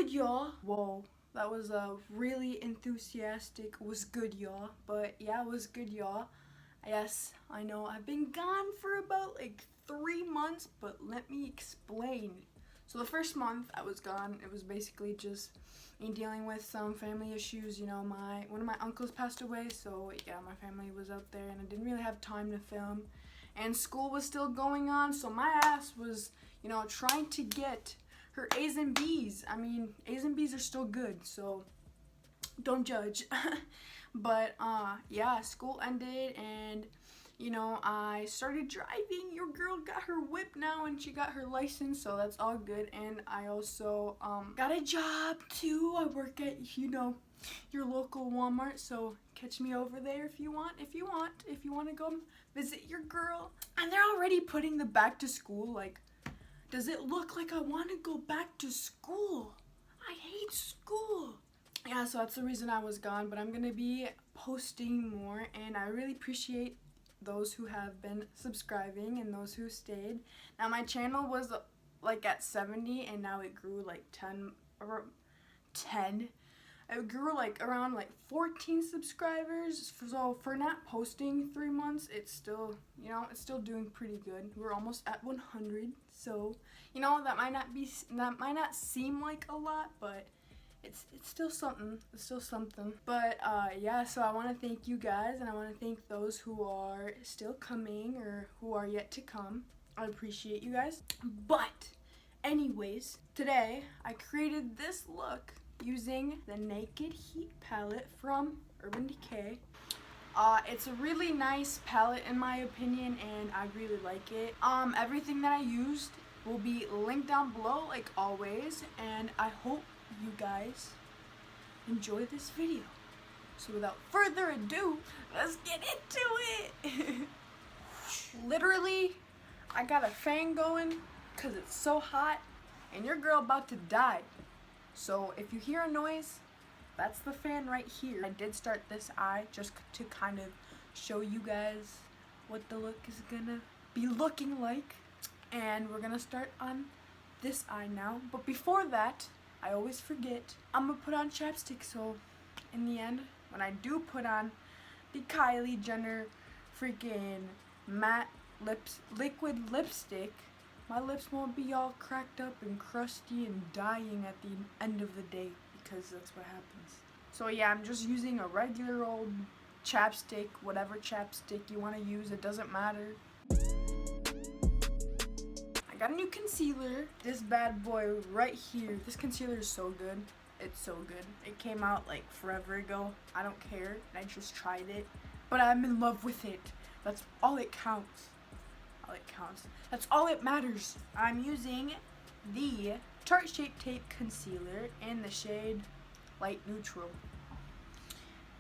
good, y'all? Whoa, that was a really enthusiastic was good, y'all. But yeah, it was good, y'all. Yes, I know I've been gone for about like 3 months, but let me explain. So the first month I was gone, it was basically just me dealing with some family issues. You know, one of my uncles passed away, so yeah, my family was out there and I didn't really have time to film. And school was still going on, so my ass was, you know, trying to get her A's and B's. I mean, A's and B's are still good, so don't judge. But yeah, school ended and you know, I started driving. Your girl got her whip now and she got her license, so that's all good. And I also got a job too. I work at, you know, your local Walmart, so catch me over there if you want to go visit your girl. And they're already putting the back to school. Like, does it look like I want to go back to school? I hate school. Yeah, so that's the reason I was gone, but I'm gonna be posting more, and I really appreciate those who have been subscribing and those who stayed. Now my channel was like at 70 and now it grew like 10. It grew like around like 14 subscribers. So for not posting 3 months, it's still, you know, it's still doing pretty good. We're almost at 100. So, you know, that might not seem like a lot, but it's still something. It's still something. But yeah, so I want to thank you guys, and I want to thank those who are still coming or who are yet to come. I appreciate you guys. But anyways, today I created this look using the Naked Heat palette from Urban Decay. It's a really nice palette in my opinion, and I really like it. Everything that I used will be linked down below like always, and I hope you guys enjoy this video. So without further ado, let's get into it. Literally, I got a fan going because it's so hot and your girl about to die. So if you hear a noise, that's the fan right here. I did start this eye just to kind of show you guys what the look is gonna be looking like. And we're gonna start on this eye now. But before that, I always forget, I'm gonna put on chapstick, so in the end, when I do put on the Kylie Jenner freaking matte liquid lipstick, my lips won't be all cracked up and crusty and dying at the end of the day, because that's what happens. So yeah, I'm just using a regular old chapstick, whatever chapstick you want to use, it doesn't matter. Got a new concealer, this bad boy right here. This concealer is so good. It's so good. It came out like forever ago. I don't care. I just tried it, but I'm in love with it. That's all it counts. All it counts. That's all it matters. I'm using the Tarte Shape Tape Concealer in the shade Light Neutral.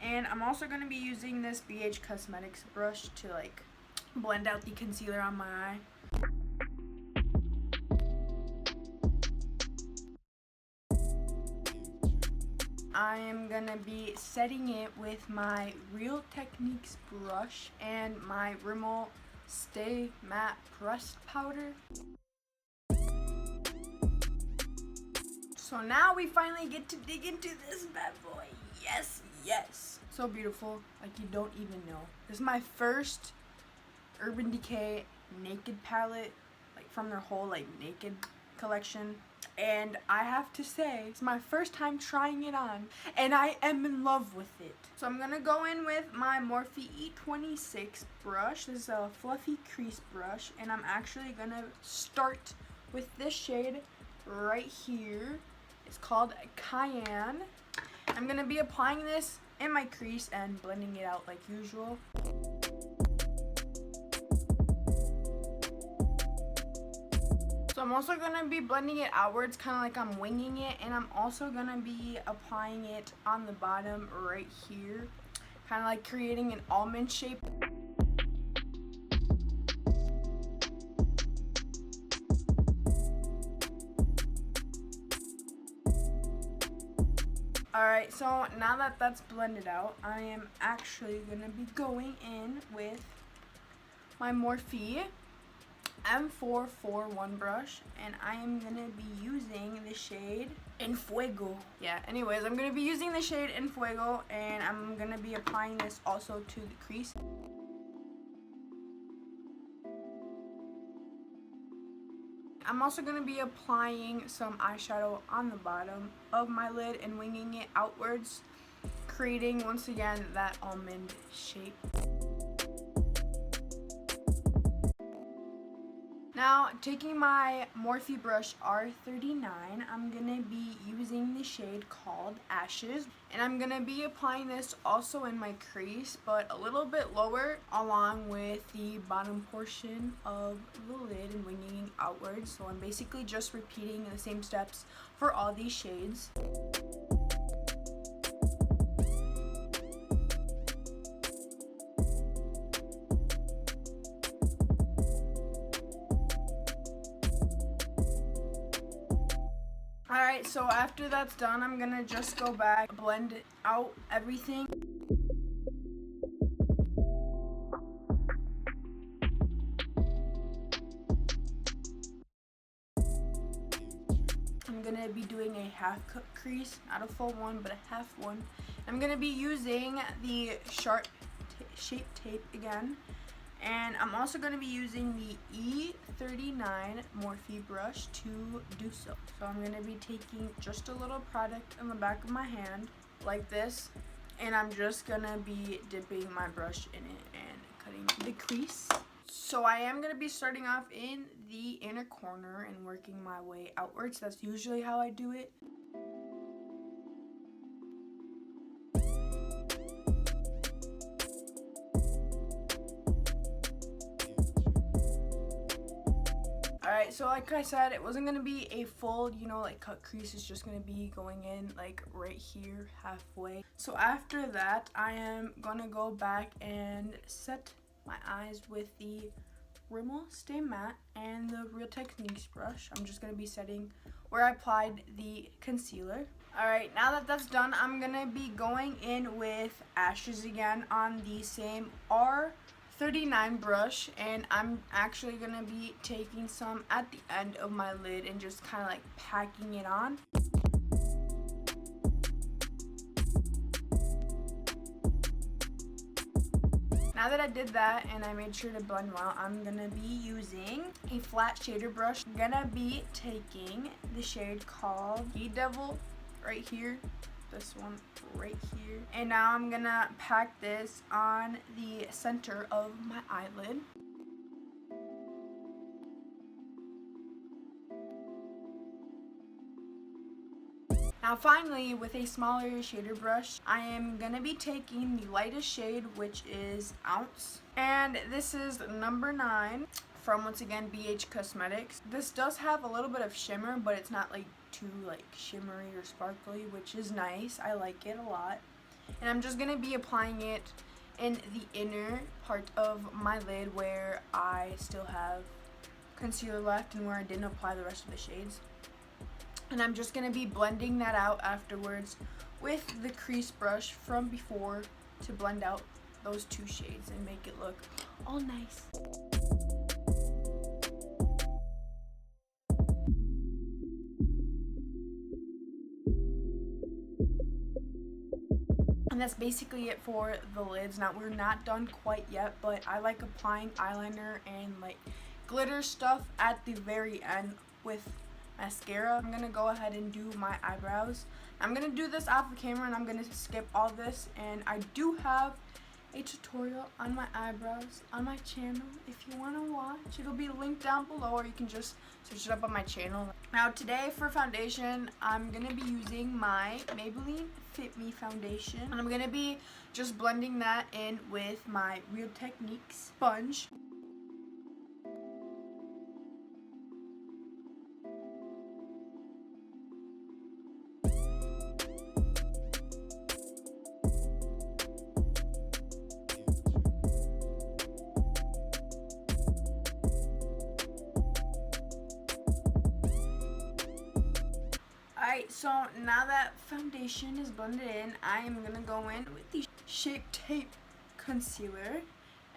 And I'm also going to be using this BH Cosmetics brush to like blend out the concealer on my eye. I am gonna be setting it with my Real Techniques brush and my Rimmel Stay Matte Pressed Powder. So now we finally get to dig into this bad boy. Yes, yes. So beautiful, like you don't even know. This is my first Urban Decay Naked palette, like from their whole like Naked collection. And I have to say, it's my first time trying it on, and I am in love with it. So I'm gonna go in with my Morphe E26 brush. This is a fluffy crease brush, and I'm actually gonna start with this shade right here. It's called Cayenne. I'm gonna be applying this in my crease and blending it out like usual. So I'm also going to be blending it outwards, kind of like I'm winging it, and I'm also going to be applying it on the bottom right here, kind of like creating an almond shape. Alright, so now that that's blended out, I am actually going to be going in with my Morphe M441 brush, and I am going to be using the shade En Fuego. Yeah, anyways, I'm going to be using the shade En Fuego, and I'm going to be applying this also to the crease. I'm also going to be applying some eyeshadow on the bottom of my lid and winging it outwards, creating once again that almond shape. Now, taking my Morphe brush R39, I'm going to be using the shade called Ashes. And I'm going to be applying this also in my crease, but a little bit lower, along with the bottom portion of the lid and winging outwards. So I'm basically just repeating the same steps for all these shades. Alright, so after that's done, I'm gonna just go back, blend out everything. I'm gonna be doing a half cut crease, not a full one, but a half one. I'm gonna be using the sharp shape tape again. And I'm also going to be using the E39 Morphe brush to do so. So I'm going to be taking just a little product in the back of my hand, like this. And I'm just going to be dipping my brush in it and cutting the crease. So I am going to be starting off in the inner corner and working my way outwards. That's usually how I do it. Alright, so like I said, it wasn't going to be a full, like cut crease. It's just going to be going in like right here, halfway. So after that, I am going to go back and set my eyes with the Rimmel Stay Matte and the Real Techniques brush. I'm just going to be setting where I applied the concealer. Alright, now that that's done, I'm going to be going in with Ashes again on the same R39 brush, and I'm actually going to be taking some at the end of my lid and just kind of like packing it on. Now that I did that and I made sure to blend well, I'm going to be using a flat shader brush. I'm going to be taking the shade called E-Devil right here. This one right here. And now I'm going to pack this on the center of my eyelid. Now finally, with a smaller shader brush, I am going to be taking the lightest shade, which is Ounce. And this is number 9 from, once again, BH Cosmetics. This does have a little bit of shimmer, but it's not like too like shimmery or sparkly, which is nice. I like it a lot. And I'm just going to be applying it in the inner part of my lid where I still have concealer left and where I didn't apply the rest of the shades. And I'm just going to be blending that out afterwards with the crease brush from before to blend out those two shades and make it look all nice. And that's basically it for the lids. Now, we're not done quite yet, but I like applying eyeliner and like glitter stuff at the very end with mascara. I'm gonna go ahead and do my eyebrows. I'm gonna do this off the camera and I'm gonna skip all this, and I do have a tutorial on my eyebrows on my channel if you want to watch. It'll be linked down below, or you can just search it up on my channel. Now today for foundation, I'm gonna be using my Maybelline Fit Me foundation, and I'm gonna be just blending that in with my Real Techniques sponge. Alright, so now that foundation is blended in, I am going to go in with the Shape Tape Concealer.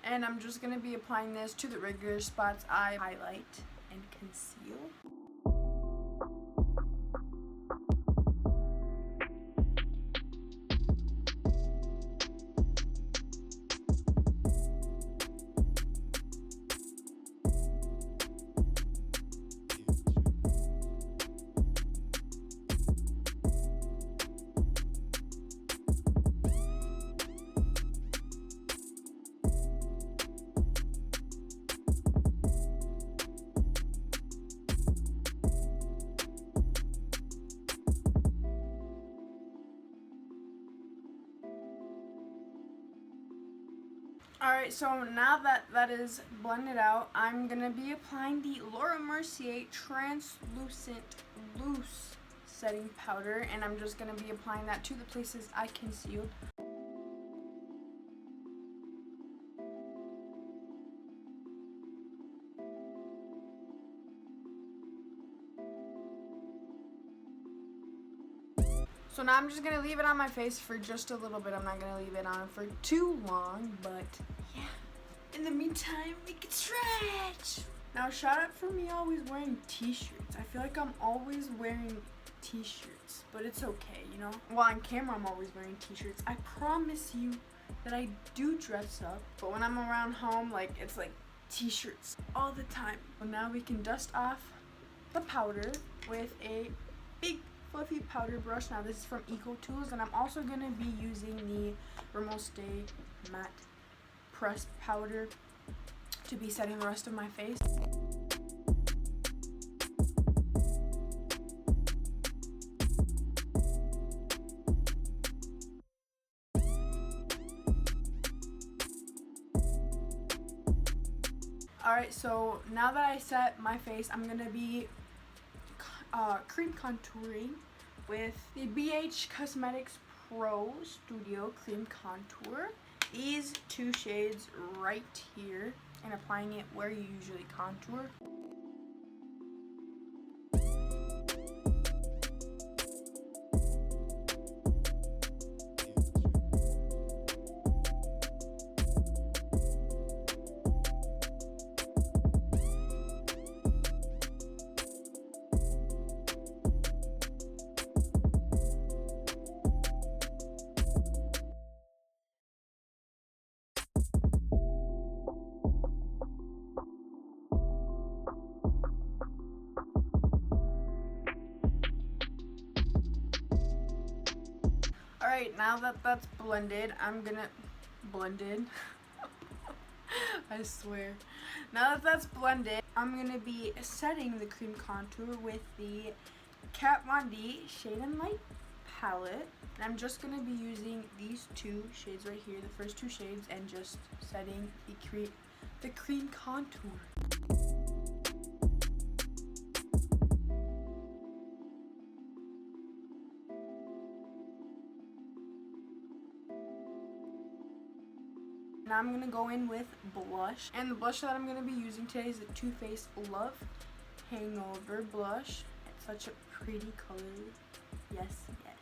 And I'm just going to be applying this to the regular spots I highlight and conceal. Alright, so now that that is blended out, I'm going to be applying the Laura Mercier Translucent Loose Setting Powder, and I'm just going to be applying that to the places I concealed. So now I'm just going to leave it on my face for just a little bit. I'm not going to leave it on for too long, but yeah. In the meantime, we can stretch. Now shout out for me always wearing t-shirts. I feel like I'm always wearing t-shirts, but it's okay, you know? Well, on camera I'm always wearing t-shirts. I promise you that I do dress up, but when I'm around home, like, it's like t-shirts all the time. So now we can dust off the powder with a big fluffy powder brush. Now this is from Eco Tools, and I'm also going to be using the Rimmel Stay Matte Pressed Powder to be setting the rest of my face. Alright, so now that I set my face, I'm going to be cream contouring with the BH Cosmetics Pro Studio Cream Contour. These two shades right here, and applying it where you usually contour. Alright, now that that's blended, I'm gonna... Blended? I swear. Now that that's blended, I'm gonna be setting the cream contour with the Kat Von D Shade and Light palette. And I'm just gonna be using these two shades right here, the first two shades, and just setting the cream contour. Now I'm going to go in with blush, and the blush that I'm going to be using today is the Too Faced Love Hangover blush. It's such a pretty color. Yes, yes.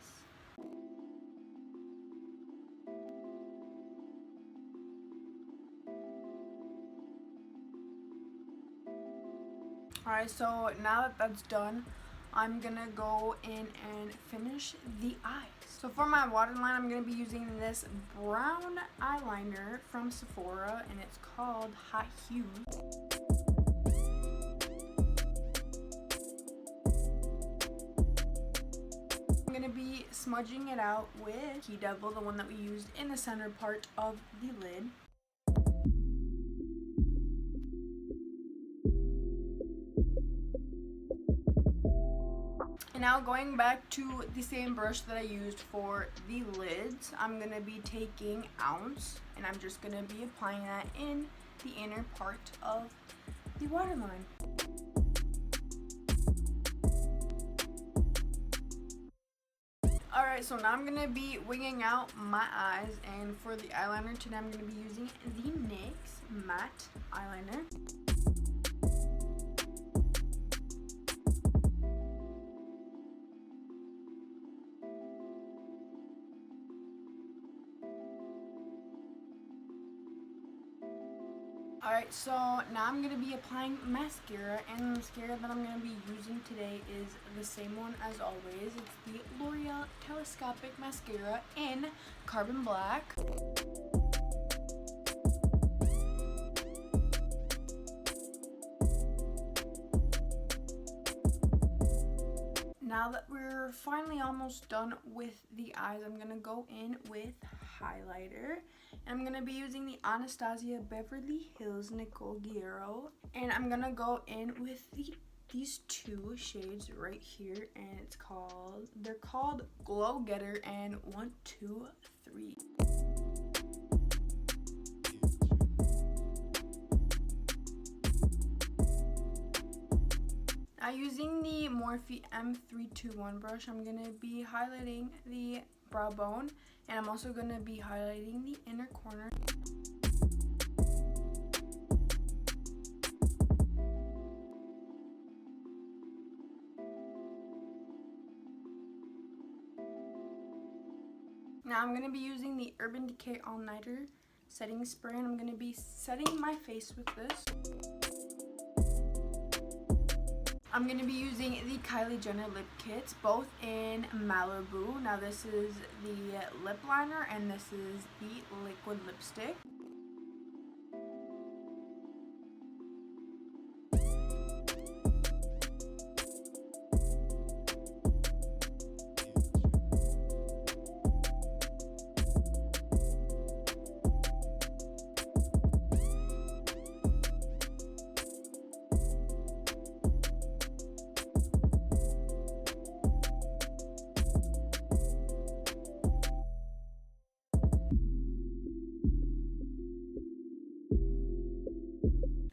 Alright, so now that that's done, I'm going to go in and finish the eyes. So for my waterline, I'm going to be using this brown eyeliner from Sephora, and it's called Hot Hues. I'm going to be smudging it out with Key Devil, the one that we used in the center part of the lid. And now going back to the same brush that I used for the lids, I'm going to be taking Ounce, and I'm just going to be applying that in the inner part of the waterline. Alright, so now I'm going to be winging out my eyes, and for the eyeliner today I'm going to be using the NYX Matte Eyeliner. Alright, so now I'm going to be applying mascara, and the mascara that I'm going to be using today is the same one as always. It's the L'Oreal Telescopic Mascara in Carbon Black. Now that we're finally almost done with the eyes, I'm going to go in with highlighter. I'm going to be using the Anastasia Beverly Hills Nicole Guierro. And I'm going to go in with these two shades right here. And they're called Glow Getter and 1, 2, 3. Now using the Morphe M321 brush, I'm going to be highlighting the brow bone, and I'm also going to be highlighting the inner corner. Now I'm going to be using the Urban Decay All Nighter setting spray, and I'm going to be setting my face with this. I'm going to be using the Kylie Jenner lip kits, both in Malibu. Now this is the lip liner and this is the liquid lipstick.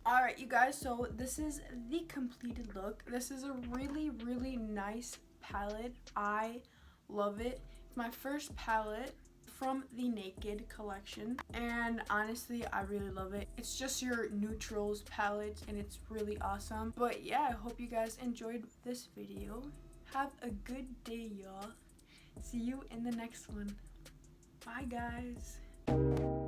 Alright you guys, so this is the completed look. This is a really nice palette. I love it. It's my first palette from the Naked collection, and honestly I really love it. It's just your neutrals palette and it's really awesome. But yeah, I hope you guys enjoyed this video. Have a good day, y'all. See you in the next one. Bye guys.